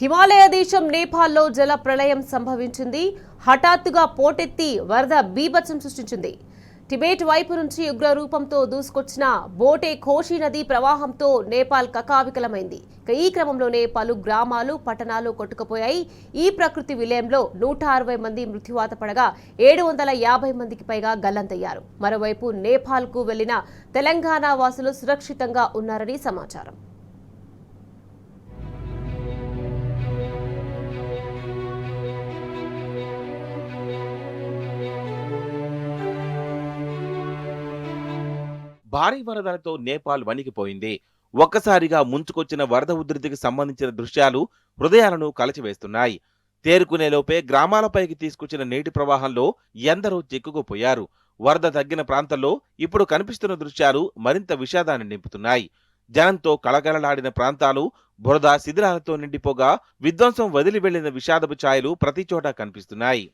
హిమాలయ దేశం నేపాల్లో జల ప్రళయం సంభవించింది. హఠాత్తుగా పోటెత్తి వరద బీభత్సం సృష్టించింది. టిబెట్ వైపు నుంచి ఉగ్ర రూపంతో దూసుకొచ్చిన బోటే కోషి నది ప్రవాహంతో నేపాల్ కకావికలమైంది. ఈ క్రమంలోనే పలు గ్రామాలు, పట్టణాలు కొట్టుకుపోయాయి. ఈ ప్రకృతి విలయంలో 160 మంది మృత్యువాత పడగా 750 మందికి పైగా గల్లంతయ్యారు. మరోవైపు నేపాల్కు వెళ్లిన తెలంగాణ వాసులు సురక్షితంగా ఉన్నారని సమాచారం. భారీ వరదలతో నేపాల్ వణికిపోయింది. ఒక్కసారిగా ముంచుకొచ్చిన వరద ఉధృతికి సంబంధించిన దృశ్యాలు హృదయాలను కలచివేస్తున్నాయి. తేరుకునేలోపే గ్రామాలపైకి తీసుకొచ్చిన నీటి ప్రవాహంలో ఎందరో చిక్కుకుపోయారు. వరద తగ్గిన ప్రాంతంలో ఇప్పుడు కనిపిస్తున్న దృశ్యాలు మరింత విషాదాన్ని నింపుతున్నాయి. జనంతో కళకళలాడిన ప్రాంతాలు బురద శిథిలాలతో నిండిపోగా విధ్వంసం వదిలి వెళ్లిన విషాదపు ఛాయలు ప్రతిచోటా కనిపిస్తున్నాయి.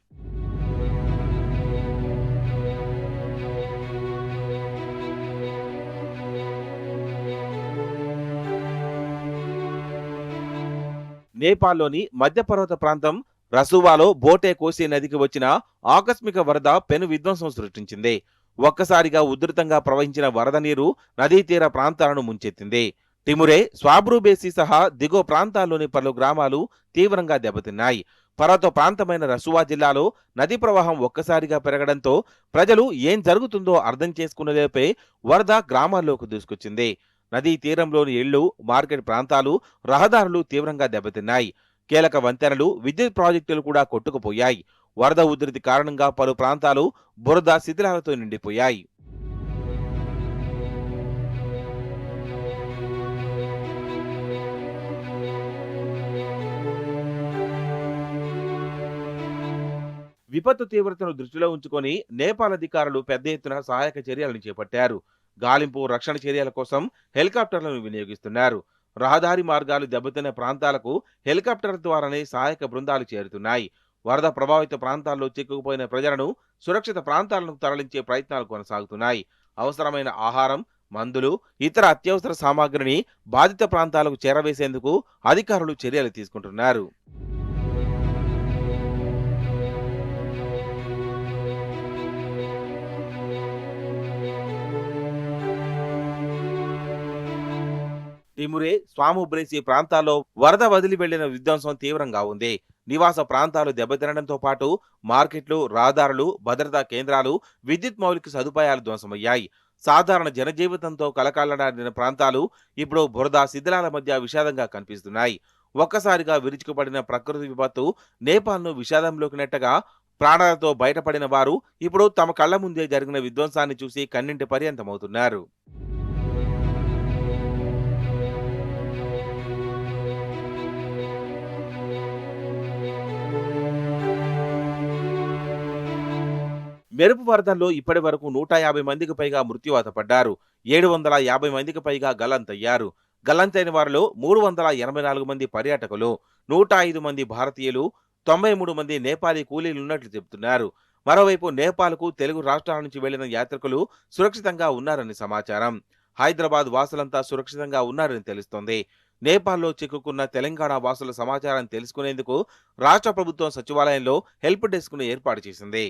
నేపాల్లోని మధ్యపర్వత ప్రాంతం రసువాలో బోటే కోసి నదికి వచ్చిన ఆకస్మిక వరద పెను విధ్వంసం సృష్టించింది. ఒక్కసారిగా ఉధృతంగా ప్రవహించిన వరద నీరు నదీ తీర ప్రాంతాలను ముంచెత్తింది. టిమురే, స్వాబ్రూబేసి సహా దిగువ ప్రాంతాల్లోని పలు గ్రామాలు తీవ్రంగా దెబ్బతిన్నాయి. పర్వత ప్రాంతమైన రసువా జిల్లాలో నదీ ప్రవాహం ఒక్కసారిగా పెరగడంతో ప్రజలు ఏం జరుగుతుందో అర్థం చేసుకునేలోపే వరద గ్రామాల్లోకి దూసుకొచ్చింది. నదీ తీరంలోని ఇళ్లు, మార్కెట్ ప్రాంతాలు, రహదారులు తీవ్రంగా దెబ్బతిన్నాయి. కీలక వంతెనలు, విద్యుత్ ప్రాజెక్టులు కూడా కొట్టుకుపోయాయి. వరద ఉధృతి కారణంగా పలు ప్రాంతాలు బురద శిథిలాలతో నిండిపోయాయి. విపత్తు తీవ్రతను దృష్టిలో ఉంచుకొని నేపాల్ అధికారులు పెద్ద ఎత్తున సహాయక చర్యలను చేపట్టారు. గాలింపు, రక్షణ చర్యల కోసం హెలికాప్టర్లను వినియోగిస్తున్నారు. రహదారి మార్గాలు దెబ్బతిన్న ప్రాంతాలకు హెలికాప్టర్ల ద్వారానే సహాయక బృందాలు చేరుతున్నాయి. వరద ప్రభావిత ప్రాంతాల్లో చిక్కుకుపోయిన ప్రజలను సురక్షిత ప్రాంతాలకు తరలించే ప్రయత్నాలు కొనసాగుతున్నాయి. అవసరమైన ఆహారం, మందులు, ఇతర అత్యవసర సామాగ్రిని బాధిత ప్రాంతాలకు చేరవేసేందుకు అధికారులు చర్యలు తీసుకుంటున్నారు. టిమురే, స్వాముబ్రేసి ప్రాంతాల్లో వరద వదిలి వెళ్లిన విధ్వంసం తీవ్రంగా ఉంది. నివాస ప్రాంతాలు దెబ్బతినడంతో పాటు మార్కెట్లు, రహదారులు, భద్రతా కేంద్రాలు, విద్యుత్ మౌలిక సదుపాయాలు ధ్వంసమయ్యాయి. సాధారణ జనజీవితంతో కలకాలడాడిన ప్రాంతాలు ఇప్పుడు బురద శిథిలాల మధ్య విషాదంగా కనిపిస్తున్నాయి. ఒక్కసారిగా విరుచుకుపడిన ప్రకృతి విపత్తు నేపాల్ను విషాదంలోకి నెట్టగా ప్రాణాలతో బయటపడిన వారు ఇప్పుడు తమ కళ్ల ముందే జరిగిన విధ్వంసాన్ని చూసి కన్నింటి పర్యంతమవుతున్నారు. మెరుపు వరదల్లో ఇప్పటి వరకు 150 మందికి పైగా మృత్యువాత పడ్డారు. 750 మందికి పైగా గల్లంతయ్యారు. గల్లంతైన వారిలో 384 మంది పర్యాటకులు, 105 మంది భారతీయులు, 93 మంది నేపాలీ కూలీలున్నట్లు చెబుతున్నారు. మరోవైపు నేపాల్కు తెలుగు రాష్ట్రాల నుంచి వెళ్లిన యాత్రికులు సురక్షితంగా ఉన్నారని సమాచారం. హైదరాబాద్ వాసులంతా సురక్షితంగా ఉన్నారని తెలుస్తోంది. నేపాల్లో చిక్కుకున్న తెలంగాణ వాసుల సమాచారం తెలుసుకునేందుకు రాష్ట్ర ప్రభుత్వం సచివాలయంలో హెల్ప్ డెస్క్ ను ఏర్పాటు చేసింది.